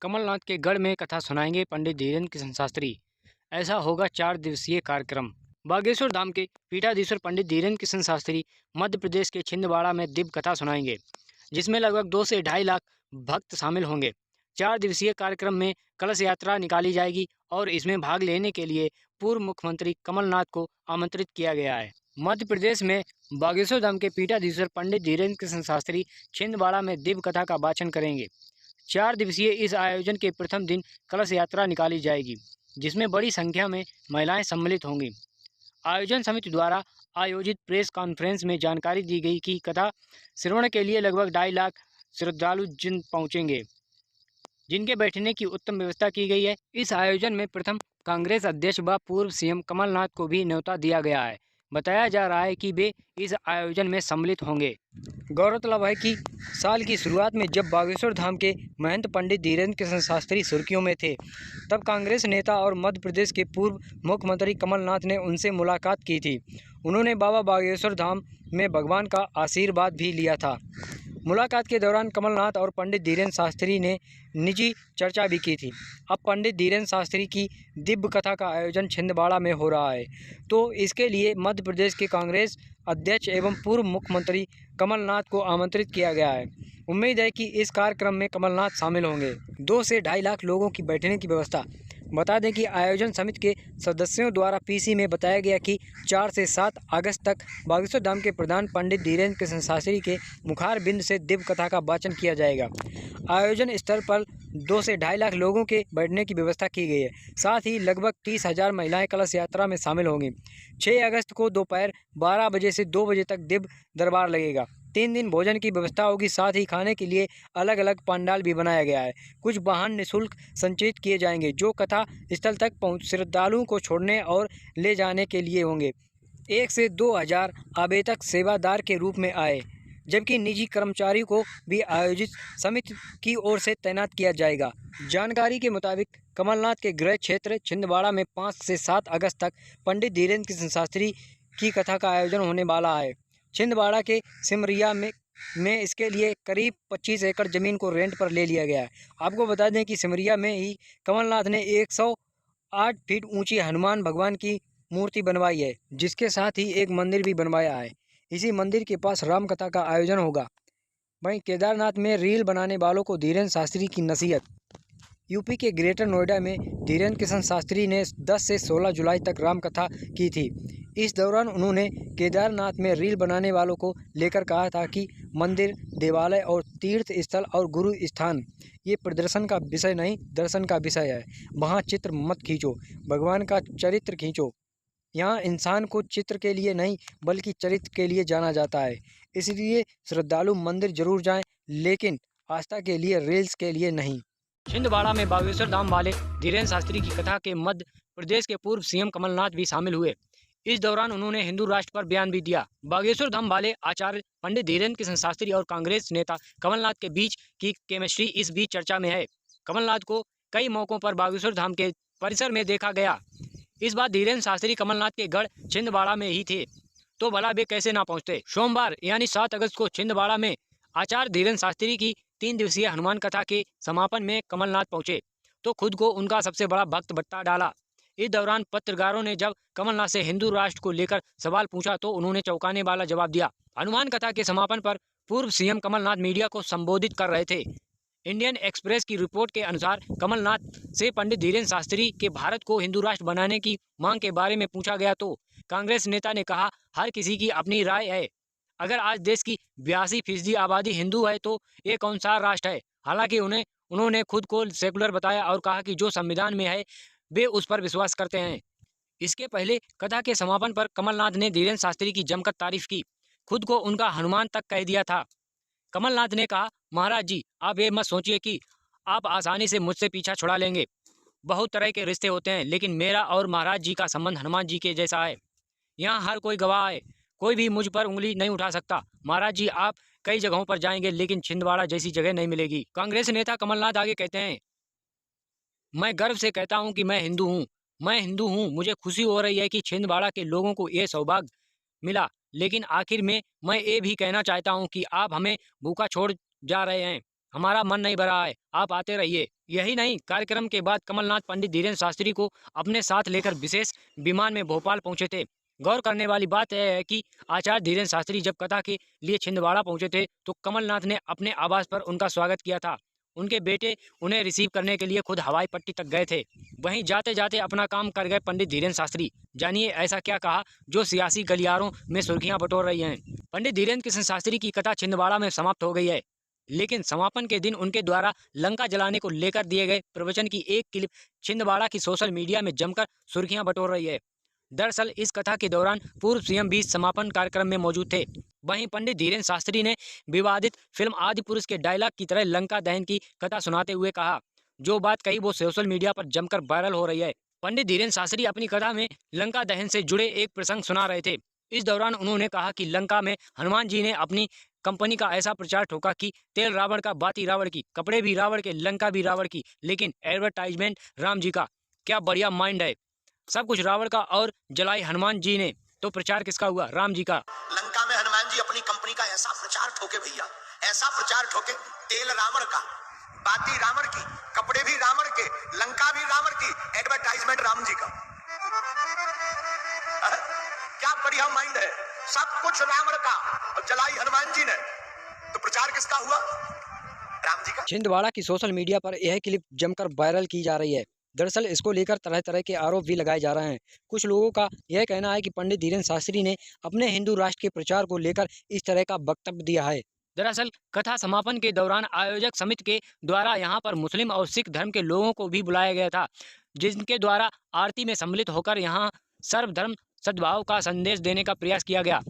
कमलनाथ के गढ़ में कथा सुनाएंगे पंडित धीरेन्द्र किशन शास्त्री। ऐसा होगा 4 दिवसीय कार्यक्रम। बागेश्वर धाम के पीठाधीश्वर पंडित धीरेन्द्र किशन शास्त्री मध्य प्रदेश के छिंदवाड़ा में दिव्य कथा सुनाएंगे, जिसमें लगभग 2 से 2.5 लाख भक्त शामिल होंगे। 4 दिवसीय कार्यक्रम में कलश यात्रा निकाली जाएगी और इसमें भाग लेने के लिए पूर्व मुख्यमंत्री कमलनाथ को आमंत्रित किया गया है। मध्य प्रदेश में बागेश्वर धाम के पीठाधीश्वर पंडित धीरेन्द्र किशन शास्त्री छिंदवाड़ा में दिव्य कथा का वाचन करेंगे। 4 दिवसीय इस आयोजन के प्रथम दिन कलश यात्रा निकाली जाएगी, जिसमें बड़ी संख्या में महिलाएं सम्मिलित होंगी। आयोजन समिति द्वारा आयोजित प्रेस कॉन्फ्रेंस में जानकारी दी गई कि कथा श्रवण के लिए लगभग 2.5 लाख श्रद्धालु पहुंचेंगे, जिनके बैठने की उत्तम व्यवस्था की गई है। इस आयोजन में प्रथम कांग्रेस अध्यक्ष व पूर्व सीएम कमलनाथ को भी न्योता दिया गया है। बताया जा रहा है कि वे इस आयोजन में सम्मिलित होंगे। गौरतलब है कि साल की शुरुआत में जब बागेश्वर धाम के महंत पंडित धीरेन्द्र किशन शास्त्री सुर्खियों में थे, तब कांग्रेस नेता और मध्य प्रदेश के पूर्व मुख्यमंत्री कमलनाथ ने उनसे मुलाकात की थी। उन्होंने बाबा बागेश्वर धाम में भगवान का आशीर्वाद भी लिया था। मुलाकात के दौरान कमलनाथ और पंडित धीरेन्द्र शास्त्री ने निजी चर्चा भी की थी। अब पंडित धीरेन्द्र शास्त्री की दिव्य कथा का आयोजन छिंदवाड़ा में हो रहा है, तो इसके लिए मध्य प्रदेश के कांग्रेस अध्यक्ष एवं पूर्व मुख्यमंत्री कमलनाथ को आमंत्रित किया गया है। उम्मीद है कि इस कार्यक्रम में कमलनाथ शामिल होंगे। 2 से 2.5 लाख लोगों की बैठने की व्यवस्था। बता दें कि आयोजन समिति के सदस्यों द्वारा पीसी में बताया गया कि 4 से 7 अगस्त तक बागेश्वर धाम के प्रधान पंडित धीरेन्द्र किशन शास्त्री के मुखार बिंद से दिव्य कथा का वाचन किया जाएगा। आयोजन स्थल पर 2 से 2.5 लाख लोगों के बैठने की व्यवस्था की गई है। साथ ही लगभग 30,000 महिलाएं कलश यात्रा में शामिल होंगी। 6 अगस्त को दोपहर 12 बजे से 2 बजे तक दिव्य दरबार लगेगा। 3 दिन भोजन की व्यवस्था होगी। साथ ही खाने के लिए अलग अलग पंडाल भी बनाया गया है। कुछ वाहन निःशुल्क संचालित किए जाएंगे, जो कथा स्थल तक श्रद्धालुओं को छोड़ने और ले जाने के लिए होंगे। 1 से 2,000 आवेदक सेवादार के रूप में आए, जबकि निजी कर्मचारी को भी आयोजित समिति की ओर से तैनात किया जाएगा। जानकारी के मुताबिक कमलनाथ के गृह क्षेत्र छिंदवाड़ा में 5 से 7 अगस्त तक पंडित धीरेन्द्र किशन शास्त्री की कथा का आयोजन होने वाला है। छिंदवाड़ा के सिमरिया में इसके लिए करीब 25 एकड़ ज़मीन को रेंट पर ले लिया गया है। आपको बता दें कि सिमरिया में ही कमलनाथ ने 108 फीट ऊंची हनुमान भगवान की मूर्ति बनवाई है, जिसके साथ ही एक मंदिर भी बनवाया है। इसी मंदिर के पास रामकथा का आयोजन होगा। वहीं केदारनाथ में रील बनाने वालों को धीरेन्द्र शास्त्री की नसीहत। यूपी के ग्रेटर नोएडा में धीरेन्द्र किशन शास्त्री ने 10 से 16 जुलाई तक रामकथा की थी। इस दौरान उन्होंने केदारनाथ में रील बनाने वालों को लेकर कहा था कि मंदिर, देवालय और तीर्थ स्थल और गुरु स्थान ये प्रदर्शन का विषय नहीं, दर्शन का विषय है। वहाँ चित्र मत खींचो, भगवान का चरित्र खींचो। यहाँ इंसान को चित्र के लिए नहीं बल्कि चरित्र के लिए जाना जाता है। इसलिए श्रद्धालु मंदिर जरूर जाएं, लेकिन आस्था के लिए, रील्स के लिए नहीं। छिंदवाड़ा में बागेश्वर धाम वाले धीरेन्द्र शास्त्री की कथा के मध्य प्रदेश के पूर्व सीएम कमलनाथ भी शामिल हुए। इस दौरान उन्होंने हिंदू राष्ट्र पर बयान भी दिया। बागेश्वर धाम वाले आचार्य पंडित धीरेन्द्र किशन शास्त्री और कांग्रेस नेता कमलनाथ के बीच की केमिस्ट्री इस बीच चर्चा में है। कमलनाथ को कई मौकों पर बागेश्वर धाम के परिसर में देखा गया। इस बार धीरेन्द्र शास्त्री कमलनाथ के गढ़ छिंदवाड़ा में ही थे, तो भला वे कैसे ना पहुंचते। सोमवार यानी 7 अगस्त को छिंदवाड़ा में आचार्य धीरेन्द्र शास्त्री की 3 दिवसीय हनुमान कथा के समापन में कमलनाथ पहुंचे तो खुद को उनका सबसे बड़ा भक्त बता डाला। इस दौरान पत्रकारों ने जब कमलनाथ से हिंदू राष्ट्र को लेकर सवाल पूछा तो उन्होंने चौंकाने वाला जवाब दिया। हनुमान कथा के समापन पर पूर्व सीएम कमलनाथ मीडिया को संबोधित कर रहे थे। इंडियन एक्सप्रेस की रिपोर्ट के अनुसार कमलनाथ से पंडित धीरेन्द्र शास्त्री के भारत को हिंदू राष्ट्र बनाने की मांग के बारे में पूछा गया तो कांग्रेस नेता ने कहा, हर किसी की अपनी राय है। अगर आज देश की 82% आबादी हिंदू है तो ये कौन सा राष्ट्र है। हालांकि उन्होंने खुद को सेकुलर बताया और कहा कि जो संविधान में है वे उस पर विश्वास करते हैं। इसके पहले कथा के समापन पर कमलनाथ ने धीरेन्द्र शास्त्री की जमकर तारीफ की, खुद को उनका हनुमान तक कह दिया था। कमलनाथ ने कहा, महाराज जी, आप ये मत सोचिए कि आप आसानी से मुझसे पीछा छुड़ा लेंगे। बहुत तरह के रिश्ते होते हैं, लेकिन मेरा और महाराज जी का संबंध हनुमान जी के जैसा है। यहाँ हर कोई गवाह है, कोई भी मुझ पर उंगली नहीं उठा सकता। महाराज जी, आप कई जगहों पर जाएंगे, लेकिन छिंदवाड़ा जैसी जगह नहीं मिलेगी। कांग्रेस नेता कमलनाथ आगे कहते हैं, मैं गर्व से कहता हूं कि मैं हिंदू हूं। मुझे खुशी हो रही है कि छिंदवाड़ा के लोगों को ये सौभाग्य मिला। लेकिन आखिर में मैं ये भी कहना चाहता हूं कि आप हमें भूखा छोड़ जा रहे हैं। हमारा मन नहीं भरा है, आप आते रहिए। यही नहीं, कार्यक्रम के बाद कमलनाथ पंडित धीरेन्द्र शास्त्री को अपने साथ लेकर विशेष विमान में भोपाल पहुंचे थे। गौर करने वाली बात यह है कि आचार्य धीरेन्द्र शास्त्री जब कथा के लिए छिंदवाड़ा पहुंचे थे तो कमलनाथ ने अपने आवास पर उनका स्वागत किया था। उनके बेटे उन्हें रिसीव करने के लिए खुद हवाई पट्टी तक गए थे। वहीं जाते जाते अपना काम कर गए पंडित धीरेन्द्र शास्त्री। जानिए ऐसा क्या कहा जो सियासी गलियारों में सुर्खियां बटोर रही हैं। पंडित धीरेन्द्र किशन शास्त्री की कथा छिंदवाड़ा में समाप्त हो गई है, लेकिन समापन के दिन उनके द्वारा लंका जलाने को लेकर दिए गए प्रवचन की एक क्लिप छिंदवाड़ा की सोशल मीडिया में जमकर सुर्खियां बटोर रही है। दरअसल इस कथा के दौरान पूर्व सीएम भी समापन कार्यक्रम में मौजूद थे। वहीं पंडित धीरेन्द्र शास्त्री ने विवादित फिल्म आदि पुरुष के डायलॉग की तरह लंका दहन की कथा सुनाते हुए कहा, जो बात कही वो सोशल मीडिया पर जमकर वायरल हो रही है। पंडित धीरेन्द्र शास्त्री अपनी कथा में लंका दहन से जुड़े एक प्रसंग सुना रहे थे। इस दौरान उन्होंने कहा कि लंका में हनुमान जी ने अपनी कंपनी का ऐसा प्रचार ठोका कि तेल रावण का, बाती रावण की, कपड़े भी रावण के, लंका भी रावण की, लेकिन एडवर्टाइजमेंट राम जी का। क्या बढ़िया माइंड है। सब कुछ रावण का और जलाई हनुमान जी ने, तो प्रचार किसका हुआ? राम जी का। लंका में हनुमान जी अपनी कंपनी का ऐसा प्रचार ठोके भैया, ऐसा प्रचार ठोके, तेल रावण का, बाती रावण की, कपड़े भी रावण के, लंका भी रावण की, एडवर्टाइजमेंट राम जी का। क्या बढ़िया माइंड है। सब कुछ रावण का और जलाई हनुमान जी ने, तो प्रचार किसका हुआ? राम जी का। छिंदवाड़ा की सोशल मीडिया पर यह क्लिप जमकर वायरल की जा रही है। दरअसल इसको लेकर तरह तरह के आरोप भी लगाए जा रहे हैं। कुछ लोगों का यह कहना है कि पंडित धीरेन्द्र शास्त्री ने अपने हिंदू राष्ट्र के प्रचार को लेकर इस तरह का वक्तव्य दिया है। दरअसल कथा समापन के दौरान आयोजक समिति के द्वारा यहाँ पर मुस्लिम और सिख धर्म के लोगों को भी बुलाया गया था, जिनके द्वारा आरती में सम्मिलित होकर यहाँ सर्वधर्म सद्भाव का संदेश देने का प्रयास किया गया।